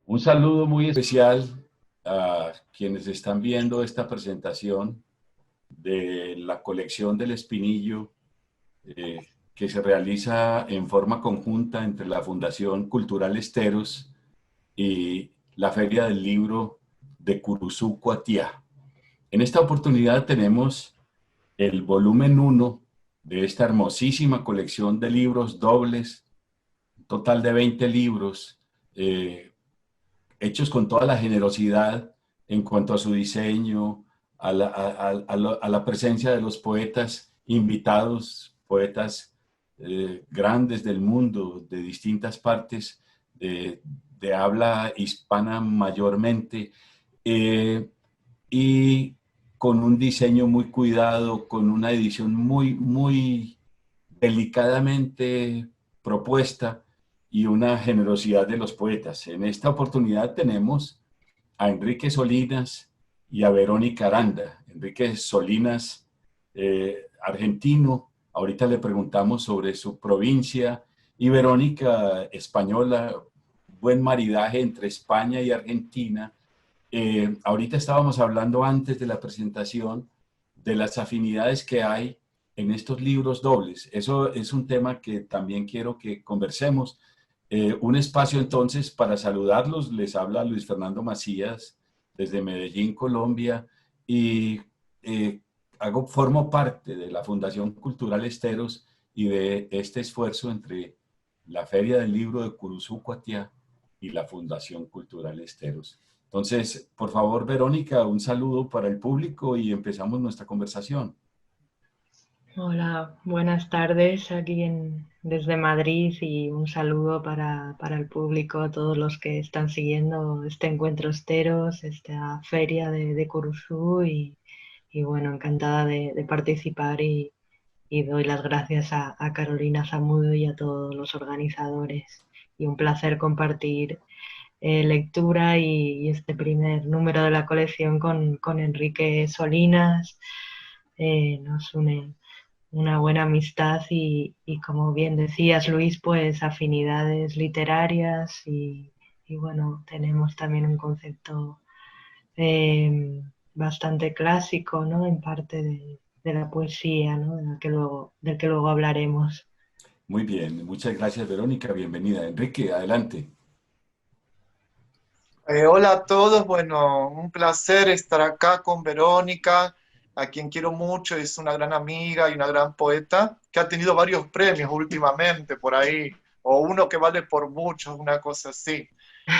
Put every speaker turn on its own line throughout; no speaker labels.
Un saludo muy especial a quienes están viendo esta presentación de la colección del Espinillo, que se realiza en forma conjunta entre la Fundación Cultural Esteros y la Feria del Libro de Curuzú, Coatiá. En esta oportunidad tenemos el volumen uno de esta hermosísima colección de libros dobles, un total de 20 libros, hechos con toda la generosidad en cuanto a su diseño, a la presencia de los poetas invitados, poetas grandes del mundo, de distintas partes, de habla hispana mayormente, eh, y con un diseño muy cuidado, con una edición muy delicadamente propuesta y una generosidad de los poetas. En esta oportunidad tenemos a Enrique Solinas y a Verónica Aranda. Enrique Solinas, argentino, ahorita le preguntamos sobre su provincia, y Verónica, española, buen maridaje entre España y Argentina. Ahorita estábamos hablando antes de la presentación de las afinidades que hay en estos libros dobles. Eso es un tema que también quiero que conversemos. Un espacio entonces para saludarlos. Les habla Luis Fernando Macías desde Medellín, Colombia, y eh, formo parte de la Fundación Cultural Esteros y de este esfuerzo entre la Feria del Libro de Curuzú, Coatiá y la Fundación Cultural Esteros. Entonces, por favor, Verónica, un saludo para el público y empezamos nuestra conversación.
Hola, buenas tardes desde Madrid y un saludo para el público, todos los que están siguiendo este encuentro Esteros, esta feria de Curuzú y bueno, encantada de participar y doy las gracias a Carolina Zamudo y a todos los organizadores y un placer compartir lectura y este primer número de la colección con Enrique Solinas. Nos une una buena amistad y como bien decías, Luis, pues afinidades literarias y bueno, tenemos también un concepto bastante clásico, ¿no? En parte de la poesía, ¿no? Del que luego hablaremos.
Muy bien, muchas gracias, Verónica, bienvenida. Enrique, adelante.
Hola a todos, bueno, un placer estar acá con Verónica, a quien quiero mucho, es una gran amiga y una gran poeta, que ha tenido varios premios últimamente por ahí, o uno que vale por muchos, una cosa así.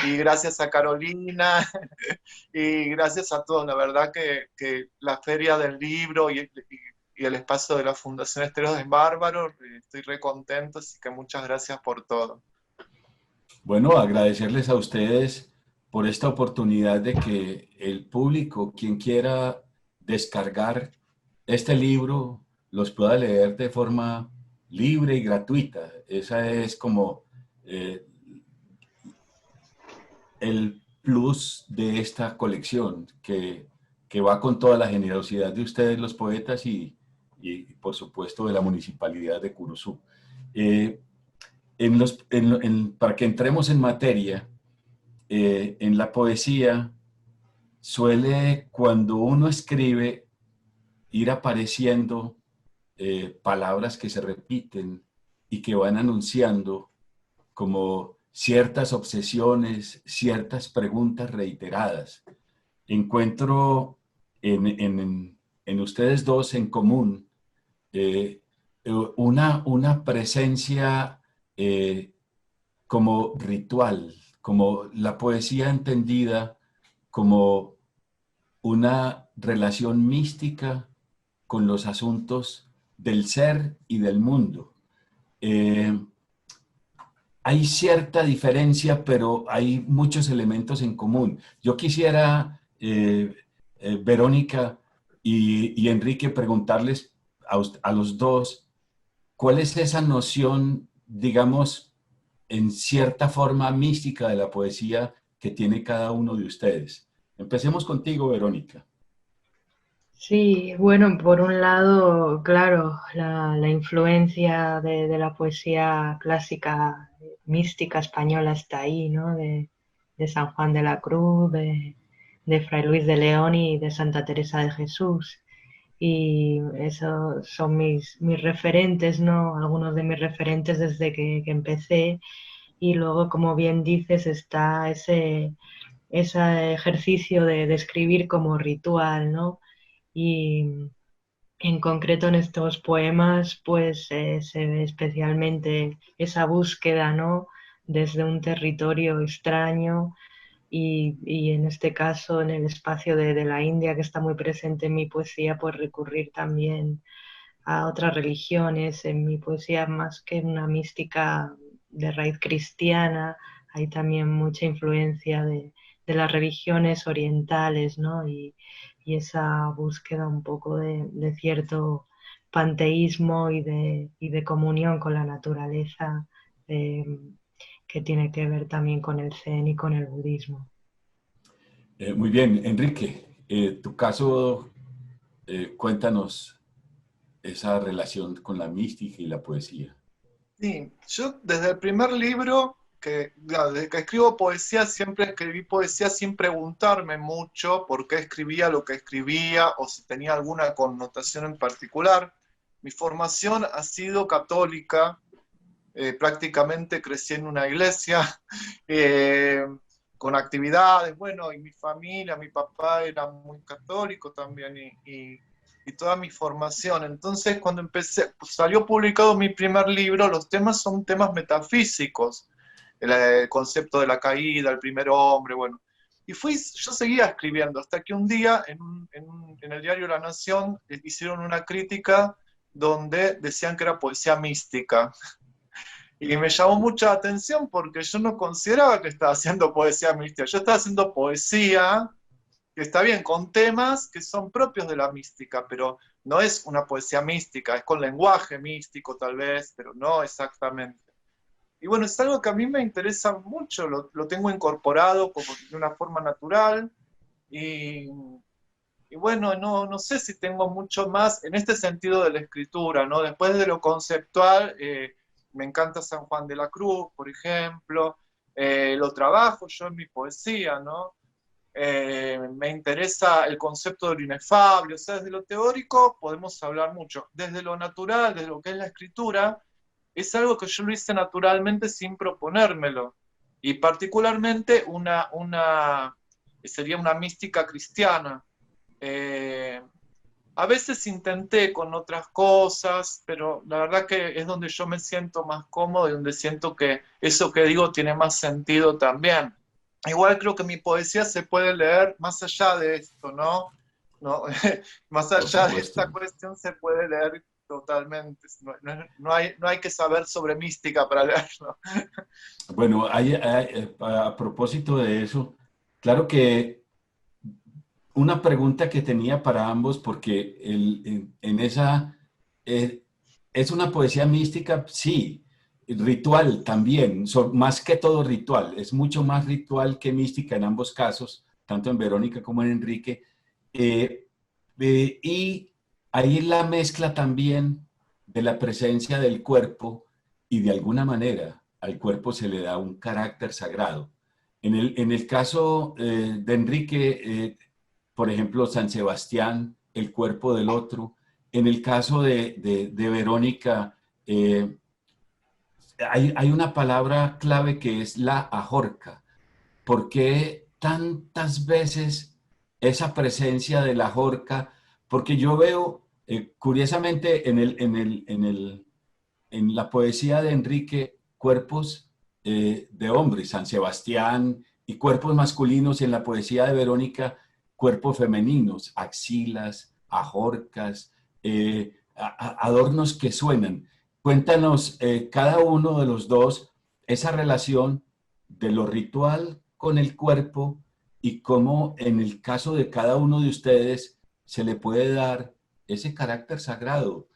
Y gracias a Carolina y gracias a todos, la verdad que la Feria del Libro y el espacio de la Fundación Esteros es bárbaro, estoy re contento, así que muchas gracias por todo.
Bueno, agradecerles a ustedes por esta oportunidad de que el público, quien quiera descargar este libro, los pueda leer de forma libre y gratuita. Esa es como eh, el plus de esta colección, que va con toda la generosidad de ustedes, los poetas, y por supuesto de la Municipalidad de Curuzú. Eh, para que entremos en materia, en la poesía suele, cuando uno escribe, ir apareciendo palabras que se repiten y que van anunciando como ciertas obsesiones, ciertas preguntas reiteradas. Encuentro en ustedes dos en común eh, una presencia eh, como ritual, como la poesía entendida como una relación mística con los asuntos del ser y del mundo. Eh, Hay cierta diferencia, pero hay muchos elementos en común. Yo quisiera, Verónica y Enrique, preguntarles a los dos, ¿cuál es esa noción, digamos, en cierta forma mística de la poesía que tiene cada uno de ustedes? Empecemos contigo, Verónica.
Sí, bueno, por un lado, claro, la influencia de la poesía clásica, mística española está ahí, ¿no? de San Juan de la Cruz, de Fray Luis de León y de Santa Teresa de Jesús. Y esos son mis referentes, ¿no? Algunos de mis referentes desde que empecé. Y luego, como bien dices, está ese ejercicio de escribir como ritual, ¿no? Y en concreto en estos poemas, pues se ve especialmente esa búsqueda, ¿no? Desde un territorio extraño y en este caso en el espacio de la India, que está muy presente en mi poesía, pues recurrir también a otras religiones. En mi poesía, más que una mística de raíz cristiana, hay también mucha influencia de las religiones orientales, ¿no? Y esa búsqueda un poco de cierto panteísmo y de comunión con la naturaleza, eh, que tiene que ver también con el zen y con el budismo.
Muy bien, Enrique, tu caso, cuéntanos esa relación con la mística y la poesía.
Sí, yo desde el primer libro, desde que escribo poesía, siempre escribí poesía sin preguntarme mucho por qué escribía lo que escribía o si tenía alguna connotación en particular. Mi formación ha sido católica, prácticamente crecí en una iglesia, eh, con actividades, bueno, y mi familia, mi papá era muy católico también, y toda mi formación. Entonces, cuando salió publicado mi primer libro, los temas son temas metafísicos, el concepto de la caída, el primer hombre, bueno. Yo seguía escribiendo, hasta que un día en el diario La Nación hicieron una crítica donde decían que era poesía mística. Y me llamó mucha atención porque yo no consideraba que estaba haciendo poesía mística. Yo estaba haciendo poesía, que está bien, con temas que son propios de la mística, pero no es una poesía mística, es con lenguaje místico tal vez, pero no exactamente. Y bueno, es algo que a mí me interesa mucho, lo tengo incorporado como de una forma natural y, y bueno, no sé si tengo mucho más en este sentido de la escritura, ¿no? Después de lo conceptual, me encanta San Juan de la Cruz, por ejemplo, lo trabajo yo en mi poesía, ¿no? Me interesa el concepto de lo inefable, o sea, desde lo teórico podemos hablar mucho, desde lo natural, desde lo que es la escritura, es algo que yo lo hice naturalmente sin proponérmelo, y particularmente sería una mística cristiana. Eh, a veces intenté con otras cosas, pero la verdad que es donde yo me siento más cómodo y donde siento que eso que digo tiene más sentido también. Igual creo que mi poesía se puede leer más allá de esto, ¿no? ¿No? Más
Por
allá de esta
supuesto.
cuestión se puede leer totalmente. No hay que saber sobre mística para leerlo.
Bueno, a propósito de eso, claro que una pregunta que tenía para ambos, porque en esa es una poesía mística, sí, ritual también, más que todo ritual, es mucho más ritual que mística en ambos casos, tanto en Verónica como en Enrique. Eh, y ahí la mezcla también de la presencia del cuerpo y de alguna manera al cuerpo se le da un carácter sagrado. En el caso de Enrique, por ejemplo, San Sebastián, el cuerpo del otro. En el caso de Verónica, eh, hay una palabra clave que es la ajorca. ¿Por qué tantas veces esa presencia de la ajorca? Porque yo veo, curiosamente, en la poesía de Enrique, cuerpos de hombres, San Sebastián, y cuerpos masculinos en la poesía de Verónica, cuerpos femeninos, axilas, ajorcas, adornos que suenan. Cuéntanos, cada uno de los dos, esa relación de lo ritual con el cuerpo y cómo en el caso de cada uno de ustedes se le puede dar ese carácter sagrado,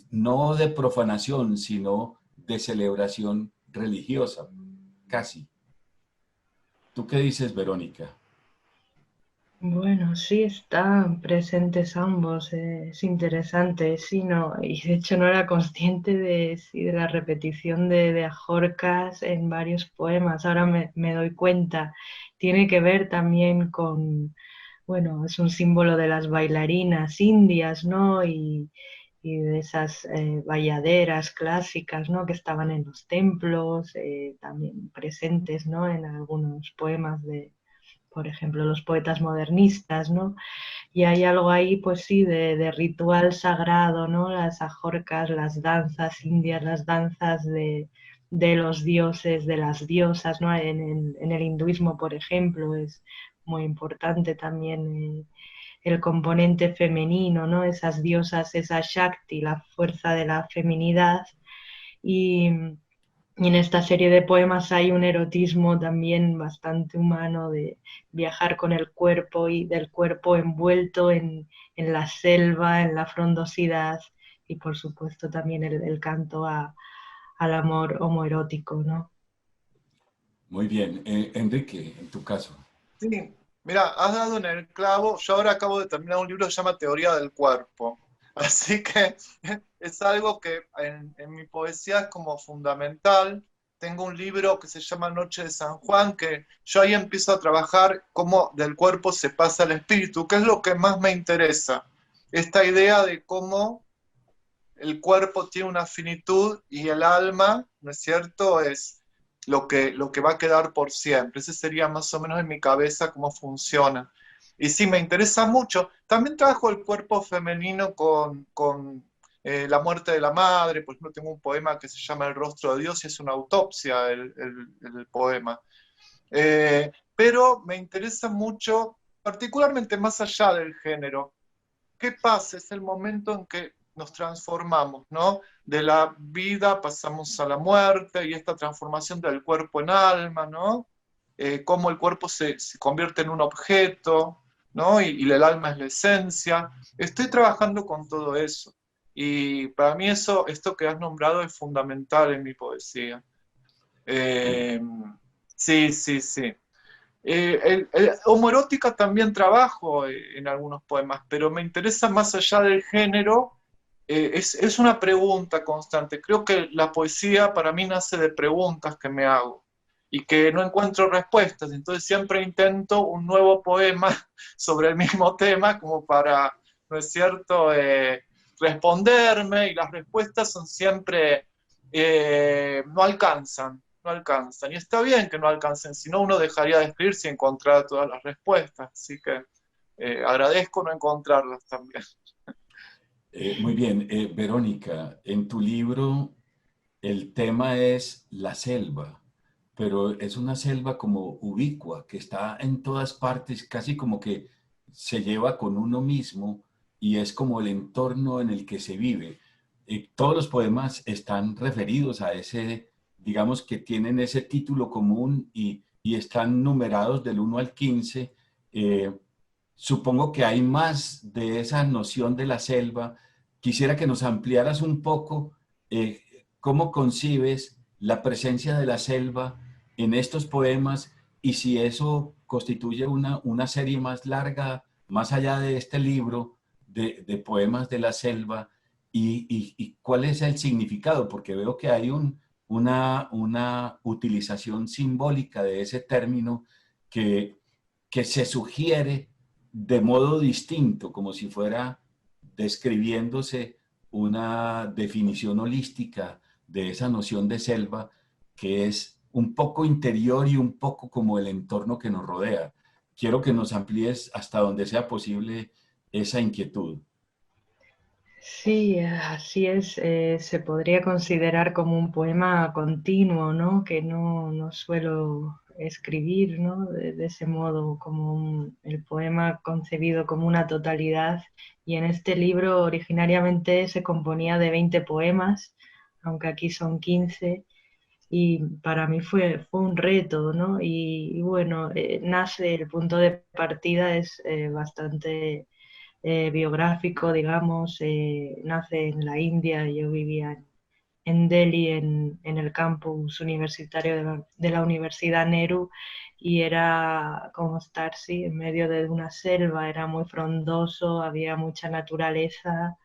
no de profanación, sino de celebración religiosa, casi. ¿Tú qué dices, Verónica?
Bueno, sí están presentes ambos, es interesante, sí, no, y de hecho no era consciente de, sí, de la repetición de Ajorcas en varios poemas, ahora me doy cuenta, tiene que ver también con, bueno, es un símbolo de las bailarinas indias, ¿no? Y de esas bayaderas clásicas, ¿no? Que estaban en los templos, también presentes, ¿no? En algunos poemas de, por ejemplo, los poetas modernistas, ¿no? Y hay algo ahí, pues sí, de ritual sagrado, ¿no? Las ajorcas, las danzas indias, las danzas de los dioses, de las diosas, ¿no? En el hinduismo, por ejemplo, es muy importante también el componente femenino, ¿no? Esas diosas, esa Shakti, la fuerza de la feminidad. Y, y en esta serie de poemas hay un erotismo también bastante humano de viajar con el cuerpo y del cuerpo envuelto en la selva, en la frondosidad y por supuesto también el canto al amor homoerótico, ¿no?
Muy bien. Enrique, en tu caso.
Sí, mira, has dado en el clavo. Yo ahora acabo de terminar un libro que se llama Teoría del Cuerpo. Así que es algo que en mi poesía es como fundamental. Tengo un libro que se llama Noche de San Juan, que yo ahí empiezo a trabajar cómo del cuerpo se pasa al espíritu, que es lo que más me interesa. Esta idea de cómo el cuerpo tiene una finitud y el alma, ¿no es cierto?, es lo que va a quedar por siempre. Ese sería más o menos en mi cabeza cómo funciona. Y sí, me interesa mucho. También trabajo el cuerpo femenino con la muerte de la madre. Por ejemplo, tengo un poema que se llama El rostro de Dios y es una autopsia el poema. Pero me interesa mucho, particularmente más allá del género, ¿qué pasa? Es el momento en que nos transformamos, ¿no? De la vida pasamos a la muerte y esta transformación del cuerpo en alma, ¿no? Cómo el cuerpo se convierte en un objeto, ¿no? Y el alma es la esencia. Estoy trabajando con todo eso. Y para mí eso, esto que has nombrado es fundamental en mi poesía.
Sí.
Eh, sí, sí, sí. Homoerótica también trabajo en algunos poemas, pero me interesa más allá del género. Es una pregunta constante. Creo que la poesía para mí nace de preguntas que me hago y que no encuentro respuestas. Entonces siempre intento un nuevo poema sobre el mismo tema como para, ¿no es cierto?, responderme, y las respuestas son siempre, no alcanzan, no alcanzan. Y está bien que no alcancen, si no uno dejaría de escribir si encontrara todas las respuestas. Así que agradezco no encontrarlas también.
Muy bien. Verónica, en tu libro el tema es la selva, pero es una selva como ubicua, que está en todas partes, casi como que se lleva con uno mismo y es como el entorno en el que se vive. Todos los poemas están referidos a ese, digamos que tienen ese título común y están numerados del 1 al 15. Eh, Supongo que hay más de esa noción de la selva. Quisiera que nos ampliaras un poco eh, cómo concibes la presencia de la selva en estos poemas y si eso constituye una serie más larga, más allá de este libro de poemas de la selva y cuál es el significado, porque veo que hay una utilización simbólica de ese término que, que se sugiere de modo distinto, como si fuera describiéndose una definición holística de esa noción de selva que es un poco interior y un poco como el entorno que nos rodea. Quiero que nos amplíes hasta donde sea posible esa inquietud.
Sí, así es. Se podría considerar como un poema continuo, ¿no? Que no suelo escribir, ¿no? De ese modo, como el poema concebido como una totalidad. Y en este libro originariamente se componía de 20 poemas, aunque aquí son 15. Y para mí fue un reto, ¿no? Y bueno, nace, el punto de partida es bastante biográfico, digamos, nace en la India. Yo vivía en Delhi, en el campus universitario de la Universidad Nehru, y era como estar, sí, en medio de una selva, era muy frondoso, había mucha naturaleza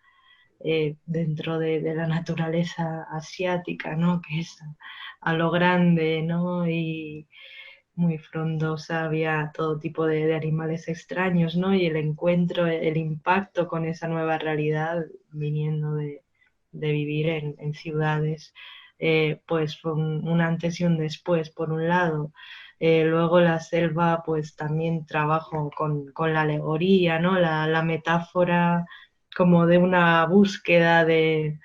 dentro de la naturaleza asiática, ¿no? Que es a lo grande, ¿no? Y muy frondosa, había todo tipo de animales extraños, ¿no? Y el encuentro, el impacto con esa nueva realidad viniendo de vivir en ciudades, pues fue un antes y un después, por un lado. Luego la selva, pues también trabajo con la alegoría, ¿no? La metáfora como de una búsqueda de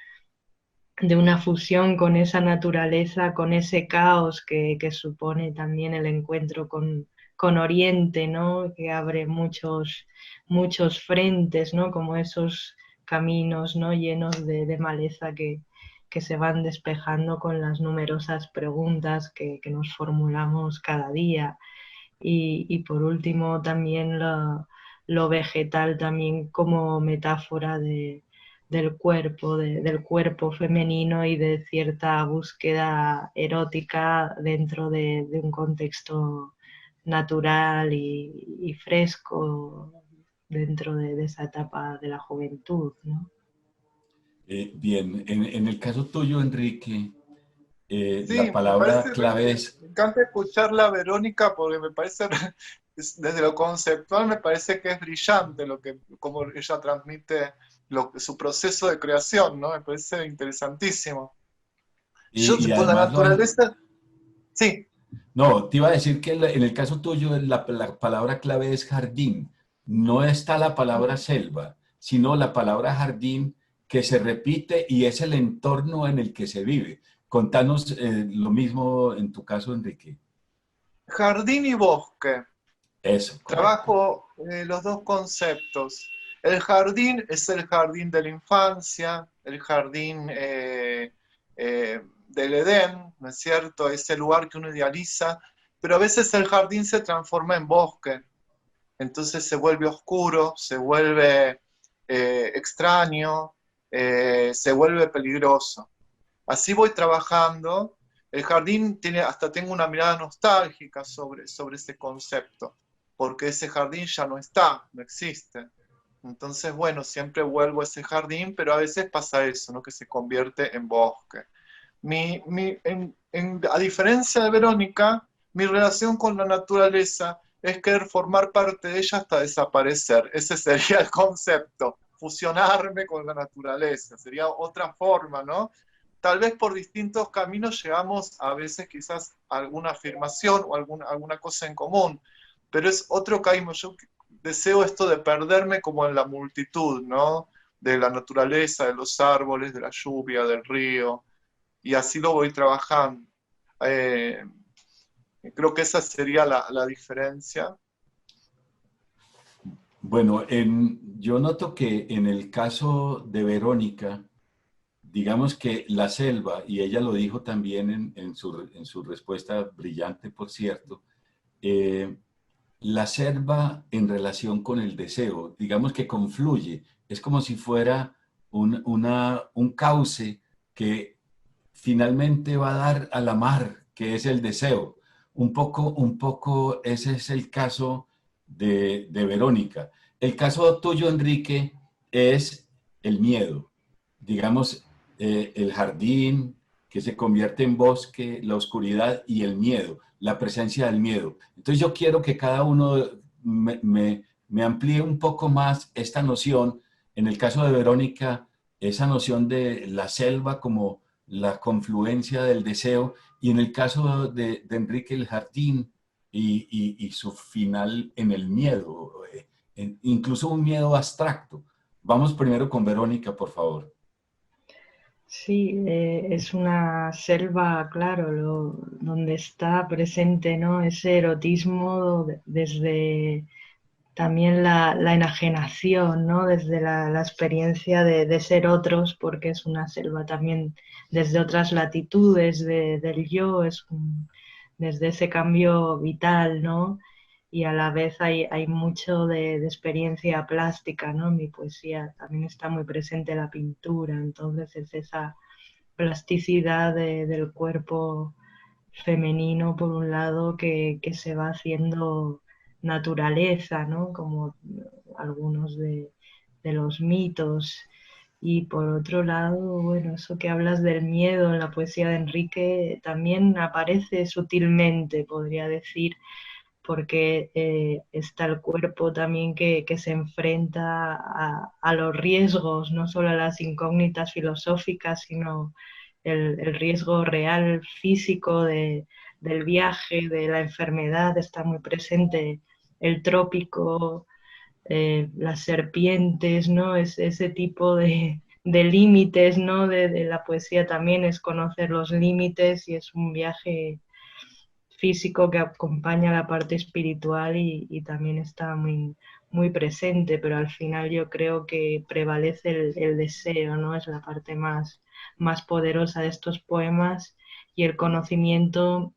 una fusión con esa naturaleza, con ese caos que supone también el encuentro con Oriente, ¿no? Que abre muchos frentes, ¿no? Como esos caminos, ¿no? Llenos de maleza que se van despejando con las numerosas preguntas que nos formulamos cada día. Y por último también lo vegetal también como metáfora del cuerpo femenino y de cierta búsqueda erótica dentro de un contexto natural y fresco dentro de esa etapa de la juventud, ¿no?
Bien, en el caso tuyo, Enrique, la
Sí, me
palabra
parece,
clave es,
me encanta escucharla a Verónica porque me parece, desde lo conceptual me parece que es brillante lo que, como ella transmite su proceso de creación, ¿no? Me parece interesantísimo. Yo
y
con la
además
naturaleza, sí,
no, te iba a decir que en el caso tuyo la palabra clave es jardín. No está la palabra selva, sino la palabra jardín que se repite y es el entorno en el que se vive. Contanos lo mismo en tu caso, Enrique.
jardín y bosque.
Eso, correcto.
Trabajo los dos conceptos. El jardín es el jardín de la infancia, el jardín del Edén, ¿no es cierto? Ese lugar que uno idealiza, pero a veces el jardín se transforma en bosque, entonces se vuelve oscuro, se vuelve extraño, se vuelve peligroso. Así voy trabajando. El jardín tiene, hasta tengo una mirada nostálgica sobre ese concepto, porque ese jardín ya no está, no existe. Entonces, bueno, siempre vuelvo a ese jardín, pero a veces pasa eso, ¿no? Que se convierte en bosque. A diferencia de Verónica, mi relación con la naturaleza es querer formar parte de ella hasta desaparecer. Ese sería el concepto, fusionarme con la naturaleza. Sería otra forma, ¿no? Tal vez por distintos caminos llegamos a veces quizás a alguna afirmación o alguna cosa en común, pero es otro camino. Yo deseo esto de perderme como en la multitud, ¿no? De la naturaleza, de los árboles, de la lluvia, del río, y así lo voy trabajando. Eh, Creo que esa sería la diferencia.
Bueno, yo noto que en el caso de Verónica, digamos que la selva, y ella lo dijo también en su respuesta brillante, por cierto, eh, la selva en relación con el deseo, digamos que confluye, es como si fuera un cauce que finalmente va a dar a la mar, que es el deseo. Un poco ese es el caso de Verónica. El caso tuyo, Enrique, es el miedo. Digamos, el jardín que se convierte en bosque, la oscuridad y el miedo, la presencia del miedo. Entonces yo quiero que cada uno me amplíe un poco más esta noción. En el caso de Verónica, esa noción de la selva como la confluencia del deseo, y en el caso de Enrique el jardín y su final en el miedo, incluso un miedo abstracto. Vamos primero con Verónica, por favor.
Sí, es una selva, claro, donde está presente, ¿no? Ese erotismo desde también la enajenación, ¿no? Desde la experiencia de ser otros, porque es una selva también desde otras latitudes del yo, desde ese cambio vital, ¿no? Y a la vez hay mucho de experiencia plástica, ¿no? Mi poesía también está muy presente la pintura, entonces es esa plasticidad del cuerpo femenino por un lado que se va haciendo naturaleza, ¿no? Como algunos de los mitos. Y por otro lado, bueno, eso que hablas del miedo en la poesía de Enrique también aparece sutilmente, podría decir, porque está el cuerpo también que se enfrenta a los riesgos, no solo a las incógnitas filosóficas, sino el riesgo real físico del viaje, de la enfermedad, está muy presente el trópico, las serpientes, ¿no? Ese tipo de límites, ¿no? De la poesía también es conocer los límites y es un viaje físico que acompaña la parte espiritual y también está muy, muy presente, pero al final yo creo que prevalece el deseo, ¿no? Es la parte más poderosa de estos poemas y el conocimiento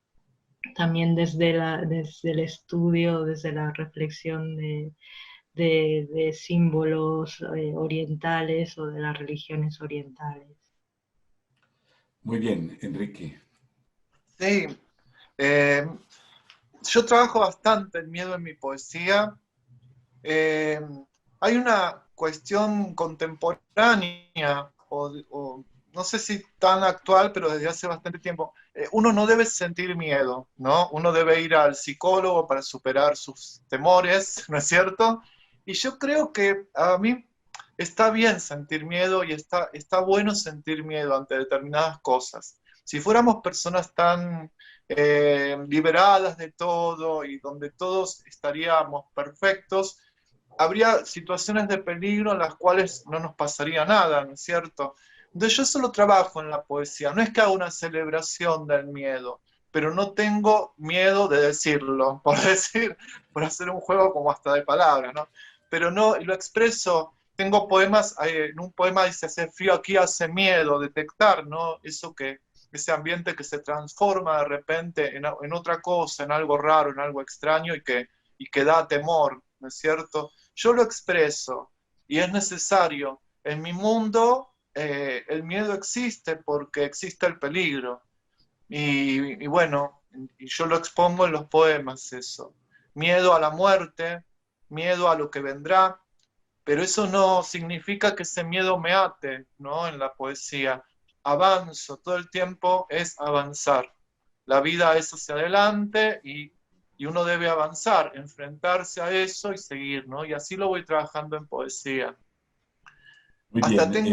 también desde el estudio, desde la reflexión de símbolos orientales o de las religiones orientales.
Muy bien, Enrique.
Sí, eh, yo trabajo bastante el miedo en mi poesía. Eh, Hay una cuestión contemporánea, o no sé si tan actual, pero desde hace bastante tiempo. Uno no debe sentir miedo, ¿no? Uno debe ir al psicólogo para superar sus temores, ¿no es cierto? Y yo creo que a mí está bien sentir miedo y está bueno sentir miedo ante determinadas cosas. Si fuéramos personas tan liberadas de todo y donde todos estaríamos perfectos, habría situaciones de peligro en las cuales no nos pasaría nada, ¿no es cierto? Entonces yo solo trabajo en la poesía, no es que haga una celebración del miedo, pero no tengo miedo de decirlo, por decir, por hacer un juego como hasta de palabras, ¿no? Pero no, lo expreso, tengo poemas, en un poema dice, hace frío aquí, hace miedo, detectar, ¿no? Ese ambiente que se transforma de repente en otra cosa, en algo raro, en algo extraño y que da temor, ¿no es cierto? Yo lo expreso y es necesario. En mi mundo el miedo existe porque existe el peligro. Y bueno, y yo lo expongo en los poemas eso. Miedo a la muerte, miedo a lo que vendrá, pero eso no significa que ese miedo me ate, ¿no? En la poesía. Avanzo, todo el tiempo es avanzar. La vida es hacia adelante y uno debe avanzar, enfrentarse a eso y seguir, ¿no? Y así lo voy trabajando en poesía.
Muy
Hasta
bien.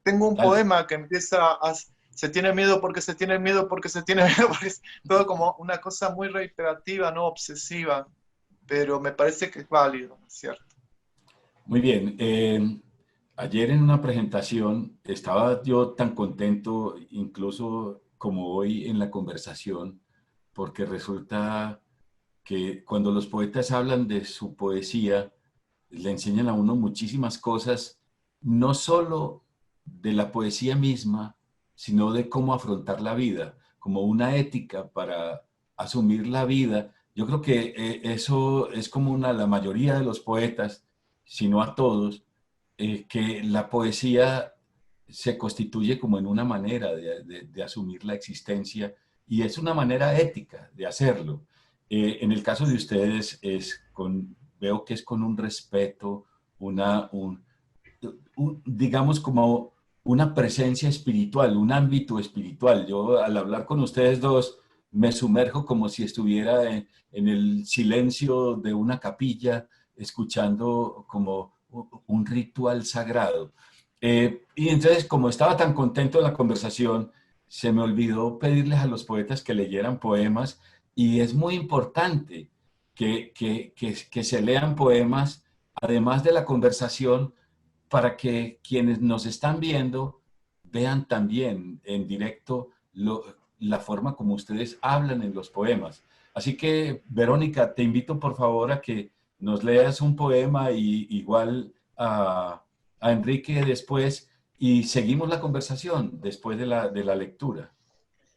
tengo un
Dale.
poema que empieza a... Se tiene miedo porque se tiene miedo porque se tiene miedo, porque es todo como una cosa muy reiterativa, no obsesiva, pero me parece que es válido, ¿no es cierto?
Muy bien. Ayer en una presentación estaba yo tan contento, incluso como hoy en la conversación, porque resulta que cuando los poetas hablan de su poesía, le enseñan a uno muchísimas cosas, no solo de la poesía misma, sino de cómo afrontar la vida, como una ética para asumir la vida. Yo creo que eso es como la mayoría de los poetas, si no a todos, que la poesía se constituye como en una manera de asumir la existencia y es una manera ética de hacerlo. En el caso de ustedes veo que es con un respeto, una, digamos como una presencia espiritual, un ámbito espiritual. Yo al hablar con ustedes dos me sumerjo como si estuviera en el silencio de una capilla, escuchando como un ritual sagrado. Y entonces, como estaba tan contento en la conversación, se me olvidó pedirles a los poetas que leyeran poemas y es muy importante que se lean poemas, además de la conversación, para que quienes nos están viendo vean también en directo la forma como ustedes hablan en los poemas. Así que, Verónica, te invito por favor a que nos leas un poema y igual a Enrique después y seguimos la conversación después de la lectura.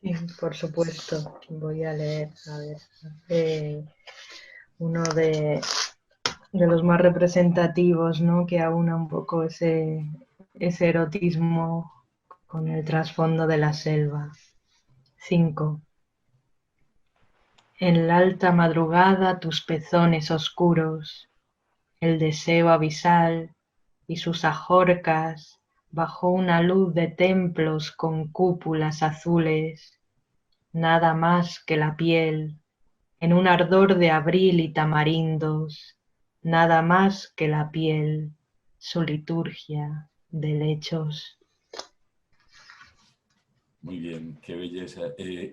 Sí, por supuesto. Voy a leer, a ver, uno de los más representativos, ¿no? Que aúna un poco ese erotismo con el trasfondo de la selva. 5. En la alta madrugada tus pezones oscuros, el deseo abisal y sus ajorcas bajo una luz de templos con cúpulas azules, nada más que la piel, en un ardor de abril y tamarindos, nada más que la piel, su liturgia de lechos.
Muy bien, qué belleza.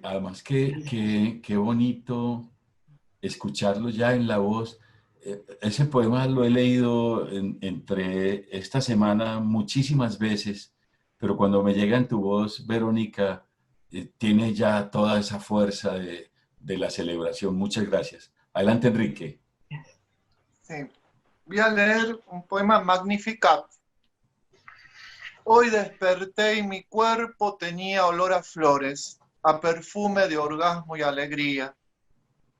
Además, qué bonito escucharlo ya en la voz. Ese poema lo he leído entre esta semana muchísimas veces, pero cuando me llega en tu voz, Verónica, tiene ya toda esa fuerza de la celebración. Muchas gracias. Adelante, Enrique.
Sí. Voy a leer un poema Magnificat. Hoy desperté y mi cuerpo tenía olor a flores, a perfume de orgasmo y alegría.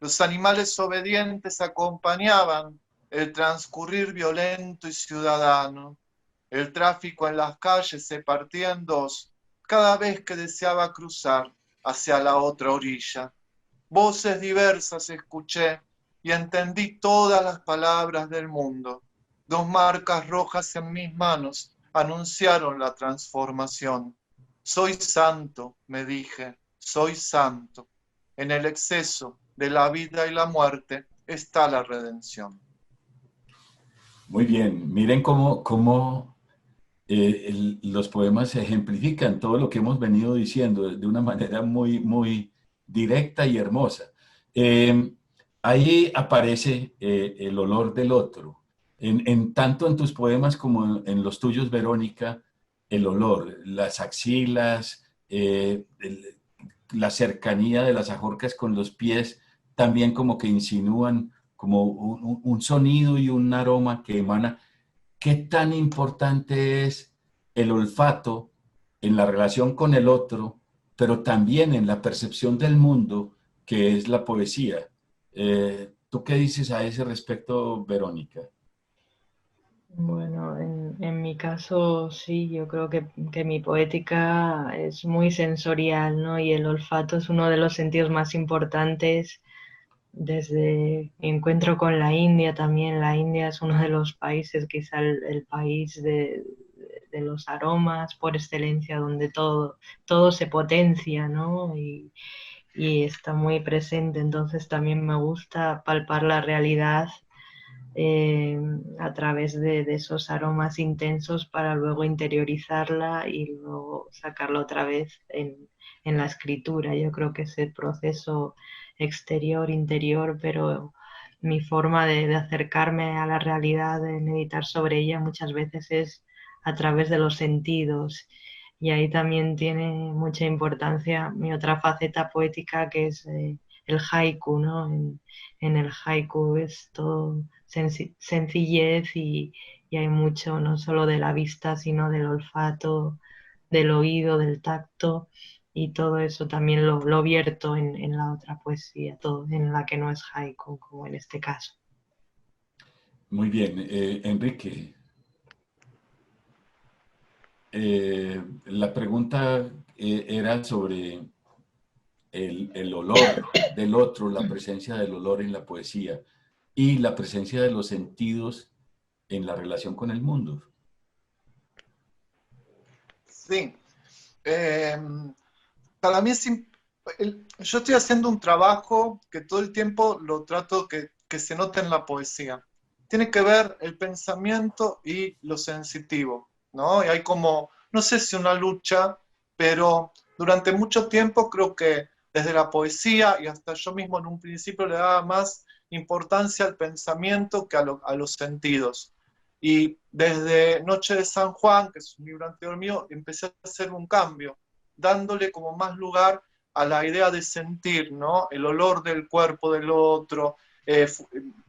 Los animales obedientes acompañaban el transcurrir violento y ciudadano. El tráfico en las calles se partía en dos cada vez que deseaba cruzar hacia la otra orilla. Voces diversas escuché y entendí todas las palabras del mundo. Dos marcas rojas en mis manos anunciaron la transformación. Soy santo, me dije, soy santo. En el exceso de la vida y la muerte está la redención.
Muy bien. Miren cómo los poemas ejemplifican todo lo que hemos venido diciendo de una manera muy directa y hermosa. Eh, Ahí aparece el olor del otro. Tanto en tus poemas como en los tuyos, Verónica, el olor, las axilas, la cercanía de las ajorcas con los pies, también como que insinúan como un sonido y un aroma que emana. ¿Qué tan importante es el olfato en la relación con el otro, pero también en la percepción del mundo, que es la poesía? ¿Tú qué dices a ese respecto, Verónica?
Bueno, en mi caso sí, yo creo que mi poética es muy sensorial, ¿no? Y el olfato es uno de los sentidos más importantes desde mi encuentro con la India también. La India es uno de los países, quizá el país de los aromas por excelencia, donde todo se potencia, ¿no? Y está muy presente. Entonces también me gusta palpar la realidad eh, a través de esos aromas intensos para luego interiorizarla y luego sacarla otra vez en la escritura. Yo creo que es el proceso exterior, interior, pero mi forma de acercarme a la realidad, de meditar sobre ella muchas veces es a través de los sentidos. Y ahí también tiene mucha importancia mi otra faceta poética, que es el haiku, ¿no? En el haiku es todo sencillez y hay mucho no solo de la vista, sino del olfato, del oído, del tacto, y todo eso también lo vierto en la otra poesía, todo, en la que no es haiku, como en este caso.
Muy bien, Enrique. La pregunta era sobre el olor del otro, la presencia del olor en la poesía y la presencia de los sentidos en la relación con el mundo.
Sí. Para mí yo estoy haciendo un trabajo que todo el tiempo lo trato que se note en la poesía. Tiene que ver el pensamiento y lo sensitivo, ¿no? Y hay como, no sé si una lucha, pero durante mucho tiempo creo que desde la poesía y hasta yo mismo en un principio le daba más importancia al pensamiento que a los sentidos. Y desde Noche de San Juan, que es un libro anterior mío, empecé a hacer un cambio dándole como más lugar a la idea de sentir, ¿no? El olor del cuerpo del otro,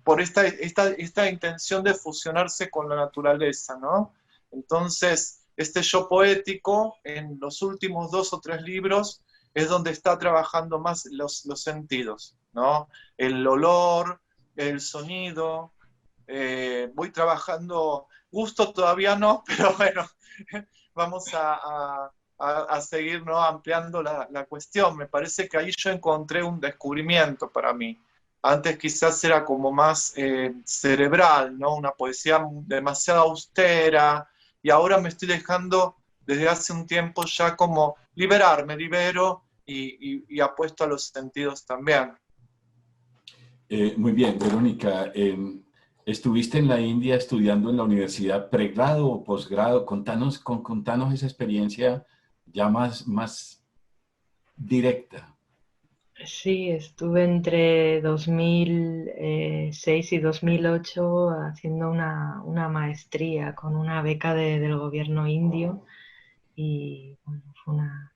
por esta intención de fusionarse con la naturaleza, ¿no? Entonces, este yo poético, en los últimos 2 o 3 libros, es donde está trabajando más los sentidos, ¿no? El olor, el sonido, voy trabajando, gusto todavía no, pero bueno, vamos a a seguir, ¿no?, ampliando la cuestión. Me parece que ahí yo encontré un descubrimiento para mí. Antes quizás era como más cerebral, ¿no? Una poesía demasiado austera, y ahora me estoy dejando desde hace un tiempo ya como me libero y apuesto a los sentidos también.
Muy bien, Verónica. ¿Estuviste en la India estudiando en la universidad pregrado o posgrado? Contanos esa experiencia ya más directa.
Sí, estuve entre 2006 y 2008 haciendo una maestría con una beca del gobierno indio y bueno, fue una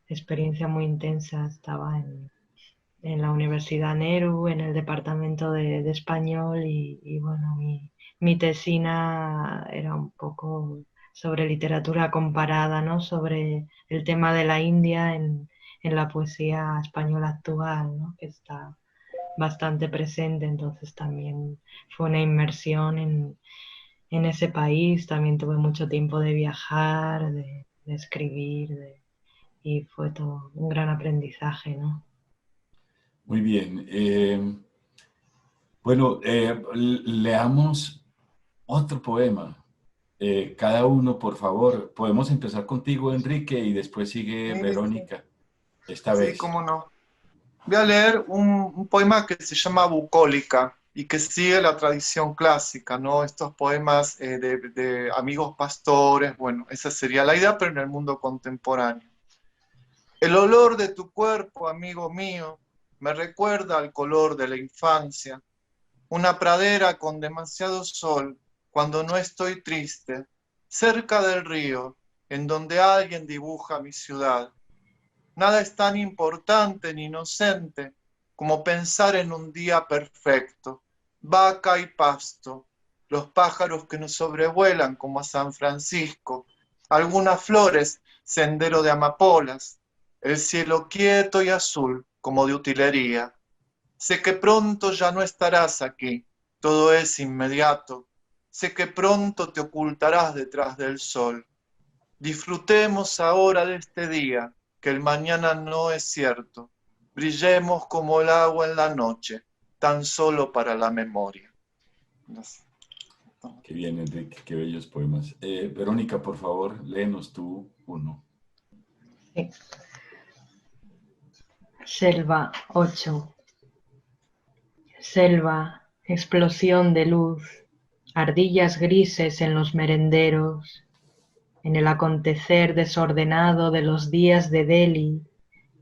experiencia muy intensa. Estaba en la Universidad Nehru, en el departamento de español y bueno, mi tesina era un poco sobre literatura comparada, ¿no? Sobre el tema de la India en la poesía española actual, ¿no?, que está bastante presente. Entonces también fue una inmersión en ese país. También tuve mucho tiempo de viajar, de escribir, y fue todo un gran aprendizaje, ¿no?
Muy bien. Bueno, leamos otro poema. Cada uno, por favor. Podemos empezar contigo, Enrique, y después sigue
Sí,
Verónica, esta
sí,
vez.
cómo no. Voy a leer un poema que se llama Bucólica y que sigue la tradición clásica, ¿no? Estos poemas de amigos pastores, bueno, esa sería la idea, pero en el mundo contemporáneo. El olor de tu cuerpo, amigo mío, me recuerda al color de la infancia, una pradera con demasiado sol, cuando no estoy triste, cerca del río, en donde alguien dibuja mi ciudad. Nada es tan importante ni inocente como pensar en un día perfecto, vaca y pasto, los pájaros que nos sobrevuelan como a San Francisco, algunas flores, sendero de amapolas, el cielo quieto y azul como de utilería. Sé que pronto ya no estarás aquí, todo es inmediato. Sé que pronto te ocultarás detrás del sol. Disfrutemos ahora de este día, que el mañana no es cierto. Brillemos como el agua en la noche, tan solo para la memoria.
Qué bien, Enrique, qué bellos poemas. Verónica, por favor, léenos tú uno.
Sí. Selva 8. Selva, explosión de luz, ardillas grises en los merenderos, en el acontecer desordenado de los días de Delhi,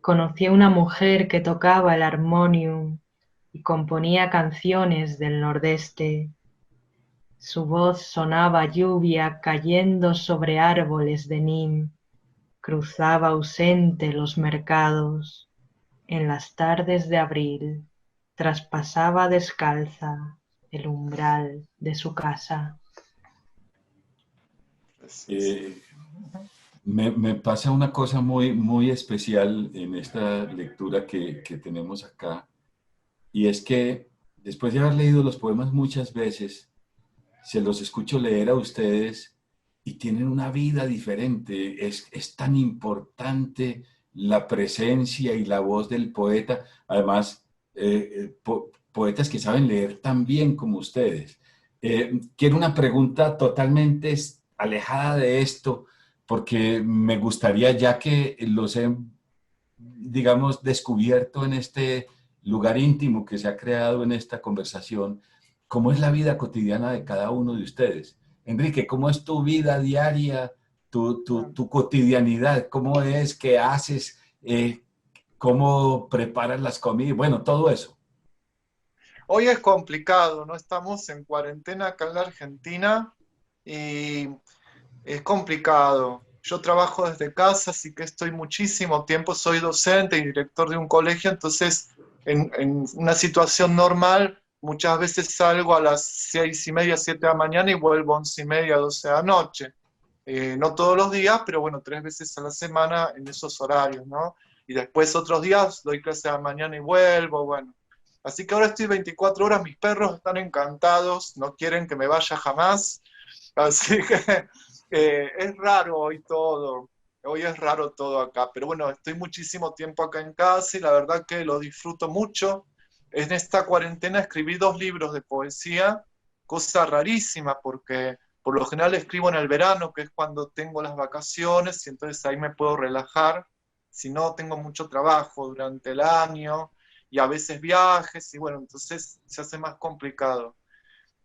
conocí a una mujer que tocaba el armonium y componía canciones del nordeste. Su voz sonaba lluvia cayendo sobre árboles de nim, cruzaba ausente los mercados. En las tardes de abril traspasaba descalza el umbral de su casa.
Eh, me pasa una cosa muy especial en esta lectura que tenemos acá, y es que después de haber leído los poemas muchas veces, se los escucho leer a ustedes y tienen una vida diferente. Es tan importante la presencia y la voz del poeta. Además, poetas que saben leer tan bien como ustedes. Quiero una pregunta totalmente alejada de esto, porque me gustaría, ya que los he, digamos, descubierto en este lugar íntimo que se ha creado en esta conversación, ¿cómo es la vida cotidiana de cada uno de ustedes? Enrique, ¿cómo es tu vida diaria, tu cotidianidad? ¿Cómo es? ¿Qué haces? ¿Cómo preparas las comidas? Bueno, todo eso.
Hoy es complicado, ¿no? Estamos en cuarentena acá en la Argentina y es complicado. Yo trabajo desde casa, así que estoy muchísimo tiempo, soy docente y director de un colegio, entonces en una situación normal muchas veces salgo a las 6:30, 7 de la mañana y vuelvo a 11:30, 12 de la noche. No todos los días, pero bueno, 3 veces a la semana en esos horarios, ¿no? Y después otros días doy clase a la mañana y vuelvo, bueno. Así que ahora estoy 24 horas, mis perros están encantados, no quieren que me vaya jamás, así que es raro hoy todo. Hoy es raro todo acá, pero bueno, estoy muchísimo tiempo acá en casa y la verdad que lo disfruto mucho. En esta cuarentena escribí 2 libros de poesía, cosa rarísima porque por lo general escribo en el verano, que es cuando tengo las vacaciones y entonces ahí me puedo relajar. Si no, tengo mucho trabajo durante el año y a veces viajes y bueno, entonces se hace más complicado.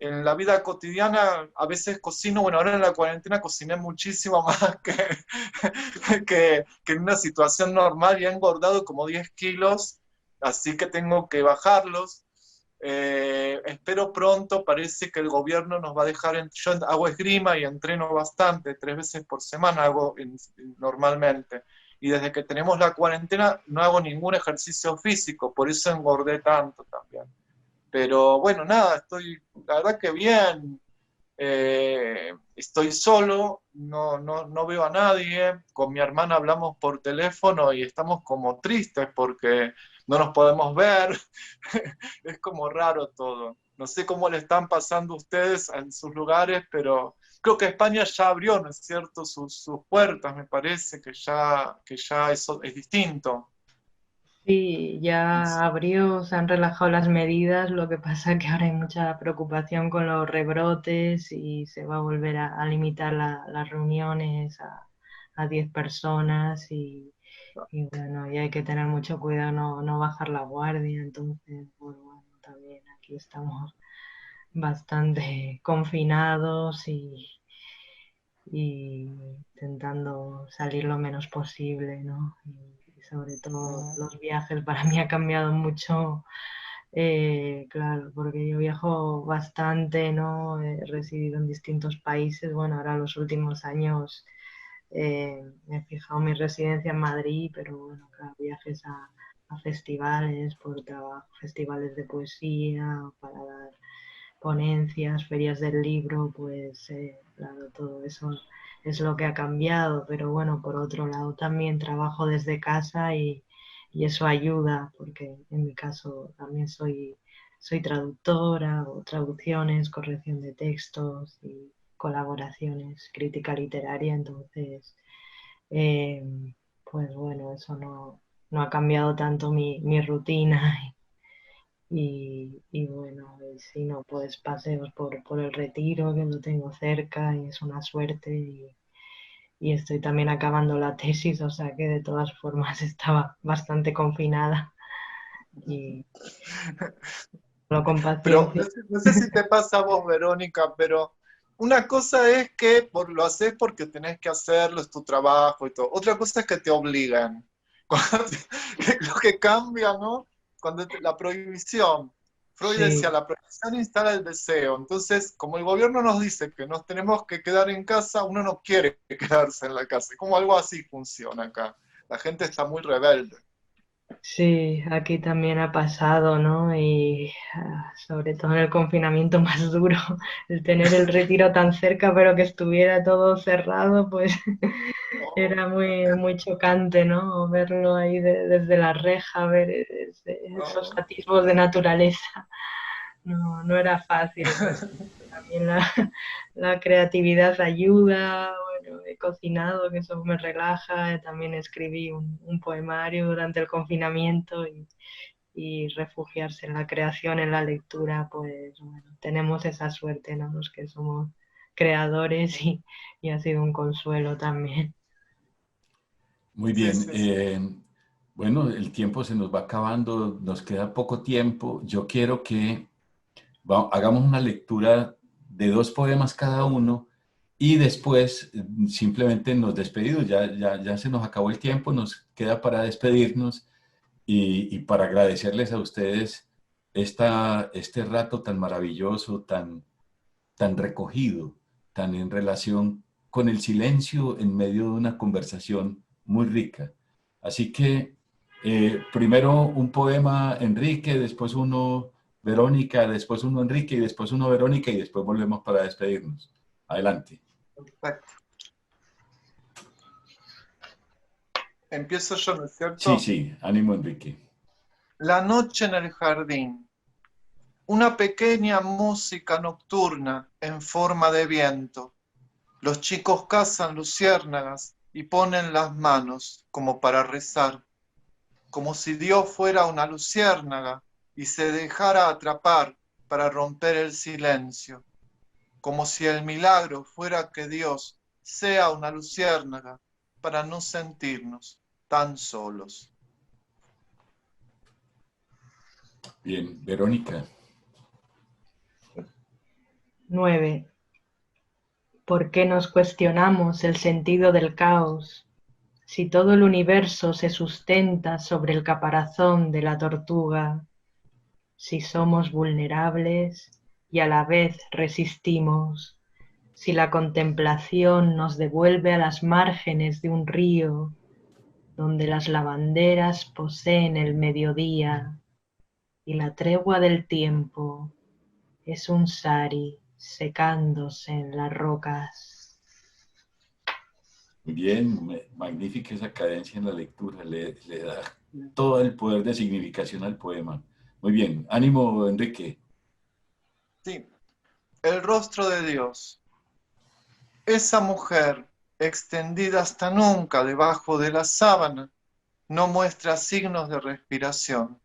En la vida cotidiana a veces cocino, bueno, ahora en la cuarentena cociné muchísimo más que en una situación normal y he engordado como 10 kilos, así que tengo que bajarlos. Espero pronto, parece que el gobierno nos va a dejar, yo hago esgrima y entreno bastante, 3 veces por semana hago normalmente. Y desde que tenemos la cuarentena no hago ningún ejercicio físico, por eso engordé tanto también. Pero bueno, nada, estoy, la verdad que bien, estoy solo, no veo a nadie, con mi hermana hablamos por teléfono y estamos como tristes porque no nos podemos ver, es como raro todo. No sé cómo le están pasando ustedes en sus lugares, pero creo que España ya abrió, ¿no es cierto?, sus puertas, me parece que ya eso es distinto.
Sí, ya abrió, se han relajado las medidas, lo que pasa que ahora hay mucha preocupación con los rebrotes y se va a volver a limitar las reuniones a 10 personas y bueno, y hay que tener mucho cuidado, no bajar la guardia, entonces, bueno, también aquí estamos bastante confinados y intentando salir lo menos posible, ¿no? Y sobre todo los viajes para mí ha cambiado mucho, claro, porque yo viajo bastante, ¿no? He residido en distintos países, bueno, ahora los últimos años me he fijado mi residencia en Madrid, pero bueno, claro, viajes a festivales por trabajo, festivales de poesía, para dar ponencias, ferias del libro, pues claro, todo eso es lo que ha cambiado, pero bueno, por otro lado también trabajo desde casa y eso ayuda, porque en mi caso también soy traductora o traducciones, corrección de textos y colaboraciones, crítica literaria, entonces, eh, pues bueno, eso no ha cambiado tanto mi rutina y bueno, y si no, pues paseos por el Retiro, que lo tengo cerca y es una suerte. Y estoy también acabando la tesis, o sea que de todas formas estaba bastante confinada y lo con
Pero
paciencia.
no sé si te pasa a vos, Verónica, pero una cosa es que lo haces porque tenés que hacerlo, es tu trabajo y todo. Otra cosa es que te obligan. Lo que cambia, ¿no? La prohibición. Freud decía,
Sí,
la prohibición instala el deseo. Entonces, como el gobierno nos dice que nos tenemos que quedar en casa, uno no quiere quedarse en la casa. Como algo así funciona acá. La gente está muy rebelde.
sí, aquí también ha pasado, ¿no? Y sobre todo en el confinamiento más duro, el tener el Retiro tan cerca, pero que estuviera todo cerrado, pues
Oh,
era muy chocante, ¿no? Verlo ahí desde la reja, ver esos
oh.
atisbos de naturaleza. No era fácil, pero también la creatividad ayuda. Bueno, he cocinado, que eso me relaja. También escribí un poemario durante el confinamiento y refugiarse en la creación, en la lectura, pues bueno, tenemos esa suerte, ¿no? Los que somos creadores y ha sido un consuelo también.
Muy
Sí,
bien.
sí, sí.
Bueno, el tiempo se nos va acabando, nos queda poco tiempo. Yo quiero que hagamos una lectura de 2 poemas cada uno y después simplemente nos despedimos. Ya se nos acabó el tiempo, nos queda para despedirnos y para agradecerles a ustedes este rato tan maravilloso, tan recogido, tan en relación con el silencio en medio de una conversación muy rica. Así que primero un poema Enrique, después uno Verónica, después uno Enrique y después uno Verónica y después volvemos para despedirnos. Adelante.
Perfecto. Empiezo yo, ¿no es
Sí,
cierto?
sí, ánimo Enrique.
La noche en el jardín. Una pequeña música nocturna en forma de viento. Los chicos cazan luciérnagas y ponen las manos como para rezar, como si Dios fuera una luciérnaga y se dejara atrapar para romper el silencio, como si el milagro fuera que Dios sea una luciérnaga para no sentirnos tan solos.
Bien, Verónica.
9. ¿Por qué nos cuestionamos el sentido del caos si todo el universo se sustenta sobre el caparazón de la tortuga? Si somos vulnerables y a la vez resistimos, si la contemplación nos devuelve a las márgenes de un río donde las lavanderas poseen el mediodía y la tregua del tiempo es un sari secándose en las rocas.
Bien, magnífica esa cadencia en la lectura, le da todo el poder de significación al poema. Muy bien, ánimo, Enrique.
Sí, el rostro de Dios. Esa mujer, extendida hasta nunca debajo de la sábana, no muestra signos de respiración.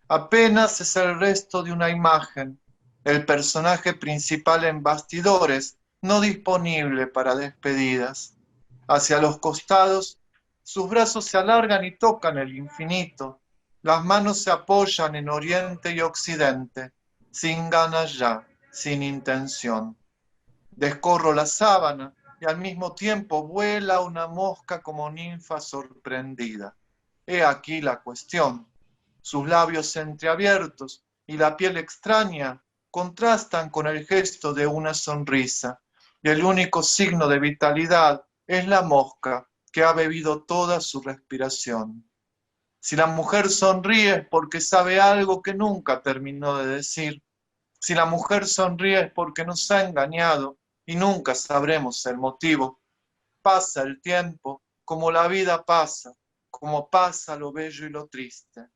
Apenas es el resto de una imagen, el personaje principal en bastidores, no disponible para despedidas. Hacia los costados, sus brazos se alargan y tocan el infinito. Las manos se apoyan en oriente y occidente, sin ganas ya, sin intención. Descorro la sábana y al mismo tiempo vuela una mosca como ninfa sorprendida. He aquí la cuestión. Sus labios entreabiertos y la piel extraña contrastan con el gesto de una sonrisa, y el único signo de vitalidad es la mosca que ha bebido toda su respiración. Si la mujer sonríe es porque sabe algo que nunca terminó de decir. Si la mujer sonríe es porque nos ha engañado y nunca sabremos el motivo. Pasa el tiempo como la vida pasa, como pasa lo bello y lo triste.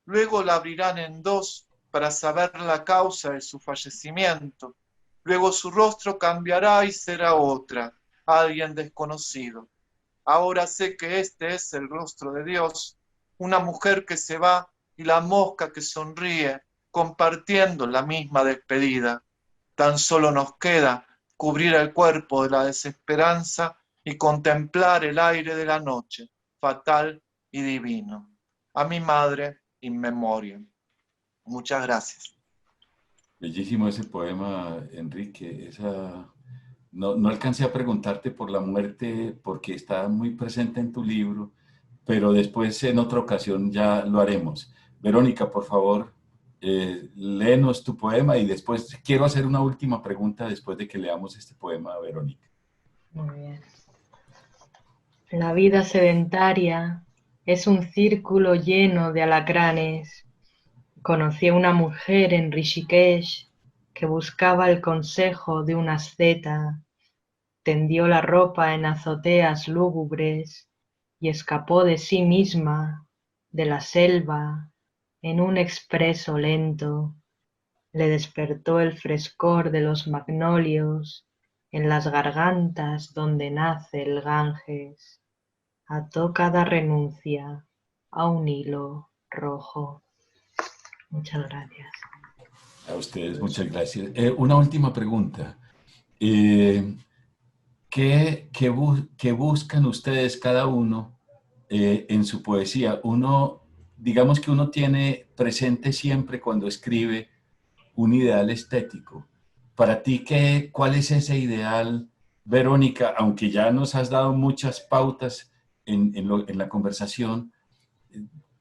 Luego la abrirán en dos para saber la causa de su fallecimiento. Luego su rostro cambiará y será otra, alguien desconocido. Ahora sé que este es el rostro de Dios, una mujer que se va y la mosca que sonríe, compartiendo la misma despedida. Tan solo nos queda cubrir el cuerpo de la desesperanza y contemplar el aire de la noche, fatal y divino. A mi madre, in memoriam. Muchas gracias.
Bellísimo ese poema, Enrique. No alcancé a preguntarte por la muerte porque está muy presente en tu libro, pero después en otra ocasión ya lo haremos. Verónica, por favor, léenos tu poema y después quiero hacer una última pregunta después de que leamos este poema, Verónica.
Muy bien. La vida sedentaria es un círculo lleno de alacranes. Conocí a una mujer en Rishikesh que buscaba el consejo de una asceta, tendió la ropa en azoteas lúgubres y escapó de sí misma, de la selva, en un expreso lento. Le despertó el frescor de los magnolios en las gargantas donde nace el Ganges. Ató cada renuncia a un hilo rojo. Muchas gracias.
A ustedes, muchas gracias. Una última pregunta. Eh, ¿Qué buscan ustedes cada uno en su poesía? Digamos que uno tiene presente siempre cuando escribe un ideal estético. Para ti, ¿cuál es ese ideal, Verónica? Aunque ya nos has dado muchas pautas en la conversación,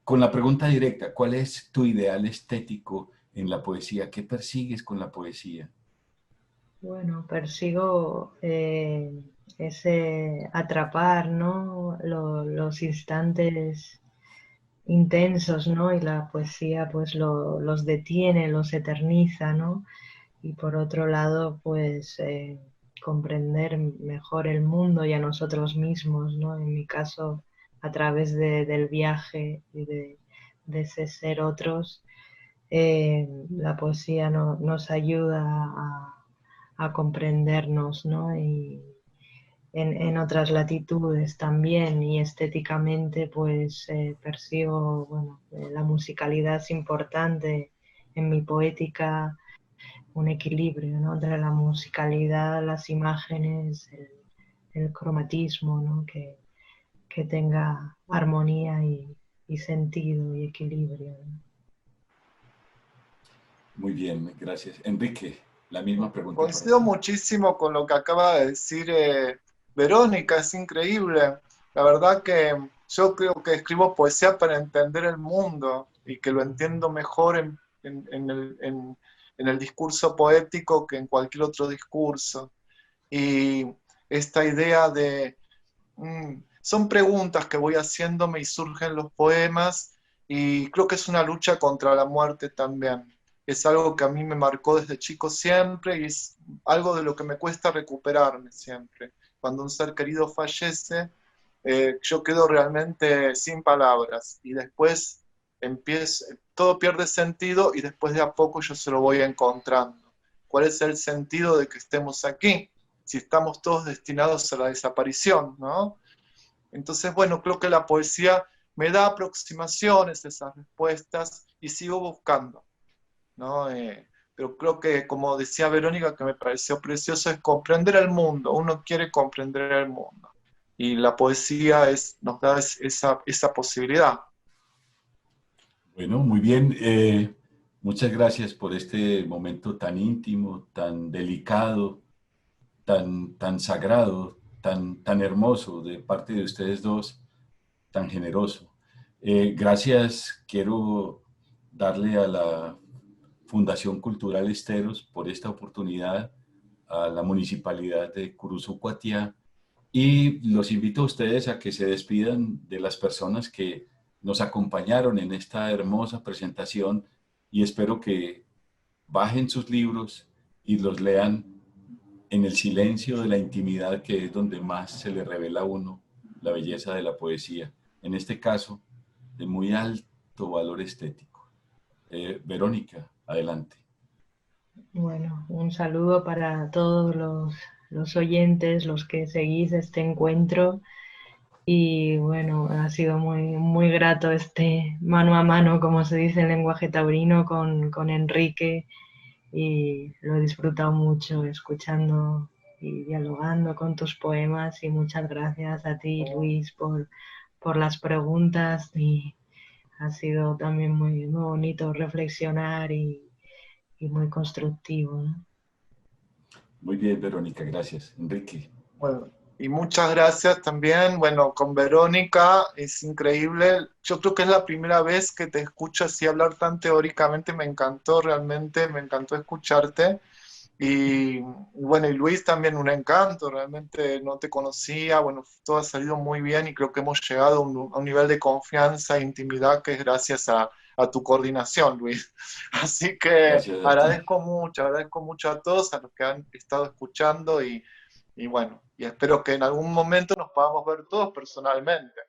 con la pregunta directa, ¿cuál es tu ideal estético en la poesía? ¿Qué persigues con la poesía?
Bueno, persigo ese atrapar, ¿no? Los instantes intensos, ¿no? Y la poesía pues los detiene, los eterniza, ¿no? Y por otro lado, pues comprender mejor el mundo y a nosotros mismos, ¿no? En mi caso, a través del viaje y de ese ser otros, la poesía nos ayuda a comprendernos, ¿no? Y en otras latitudes también, y estéticamente pues percibo, bueno, la musicalidad es importante en mi poética, un equilibrio, ¿no?, entre la musicalidad, las imágenes, el cromatismo, ¿no?, que tenga armonía y sentido y equilibrio, ¿no?
Muy bien, gracias. Enrique, la misma pregunta para
Coincido
ti.
muchísimo con lo que acaba de decir Verónica, es increíble. La verdad que yo creo que escribo poesía para entender el mundo y que lo entiendo mejor en el discurso poético que en cualquier otro discurso. Y esta idea de... son preguntas que voy haciéndome y surgen los poemas y creo que es una lucha contra la muerte también. Es algo que a mí me marcó desde chico siempre y es algo de lo que me cuesta recuperarme siempre. Cuando un ser querido fallece, yo quedo realmente sin palabras y después empiezo, todo pierde sentido y después de a poco yo se lo voy encontrando. ¿Cuál es el sentido de que estemos aquí? Si estamos todos destinados a la desaparición, ¿no? Entonces, bueno, creo que la poesía me da aproximaciones, esas respuestas, y sigo buscando, ¿no? Pero creo que, como decía Verónica, que me pareció precioso, es comprender el mundo. Uno quiere comprender el mundo. Y la poesía nos da esa posibilidad.
Bueno, muy bien. Muchas gracias por este momento tan íntimo, tan delicado, tan sagrado, tan hermoso de parte de ustedes dos, tan generoso. Gracias, quiero darle a la Fundación Cultural Esteros por esta oportunidad, a la Municipalidad de Curuzucuatiá, y los invito a ustedes a que se despidan de las personas que nos acompañaron en esta hermosa presentación y espero que bajen sus libros y los lean en el silencio de la intimidad, que es donde más se le revela a uno la belleza de la poesía, en este caso de muy alto valor estético. Verónica, adelante.
Bueno, un saludo para todos los oyentes, los que seguís este encuentro. Y bueno, ha sido muy grato este mano a mano, como se dice en lenguaje taurino, con Enrique, y lo he disfrutado mucho escuchando y dialogando con tus poemas, y muchas gracias a ti, Luis, por las preguntas, y ha sido también muy bonito reflexionar y muy constructivo, ¿no?
Muy bien, Verónica, gracias. Enrique.
Bueno, y muchas gracias también, bueno, con Verónica, es increíble. Yo creo que es la primera vez que te escucho así hablar tan teóricamente, me encantó realmente, me encantó escucharte. Y bueno, y Luis también un encanto, realmente no te conocía, bueno, todo ha salido muy bien y creo que hemos llegado a un nivel de confianza e intimidad que es gracias a tu coordinación, Luis. Así que
Gracias a ti.
agradezco mucho a todos, a los que han estado escuchando y bueno, y espero que en algún momento nos podamos ver todos personalmente.